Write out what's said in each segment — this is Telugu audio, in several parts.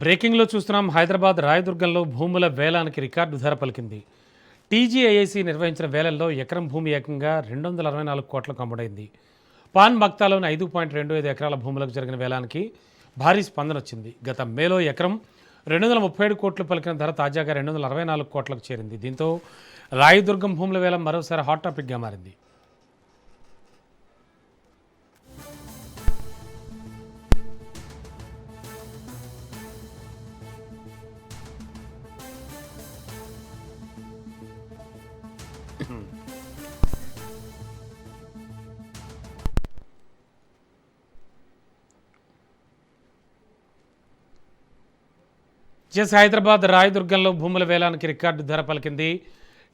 బ్రేకింగ్లో చూస్తున్నాం. హైదరాబాద్ రాయదుర్గంలో భూముల వేలానికి రికార్డు ధర పలికింది. టీజీఐఐసి నిర్వహించిన వేలంలో ఎకరం భూమి ఏకంగా 264 కోట్లకు అమ్ముడైంది. పాన్ మక్తాలోని 5.25 ఎకరాల భూములకు జరిగిన వేలానికి భారీ స్పందన వచ్చింది. గత మేలో ఎకరం 237 కోట్లు పలికిన ధర తాజాగా 264 కోట్లకు చేరింది. దీంతో రాయదుర్గం భూముల వేలం మరోసారి హాట్ టాపిక్గా మారింది. హైదరాబాద్ రాయదుర్గంలో భూముల వేలానికి రికార్డు ధర పలికింది.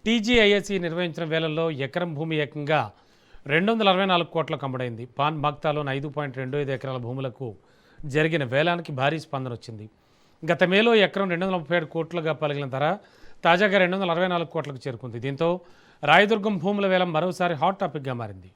టీజీఐఎస్సి నిర్వహించిన వేలంలో ఎకరం భూమి ఏకంగా 264 కోట్లకు అమ్ముడైంది. పాన్ మక్తాలోని 5.25 ఎకరాల భూములకు జరిగిన వేలానికి భారీ స్పందన వచ్చింది. గత మేలో ఎకరం 237 కోట్లుగా పలికిన ధర తాజాగా 264 కోట్లకు చేరుకుంది. దీంతో రాయదుర్గం భూముల వేలం మరోసారి హాట్ టాపిక్గా మారింది.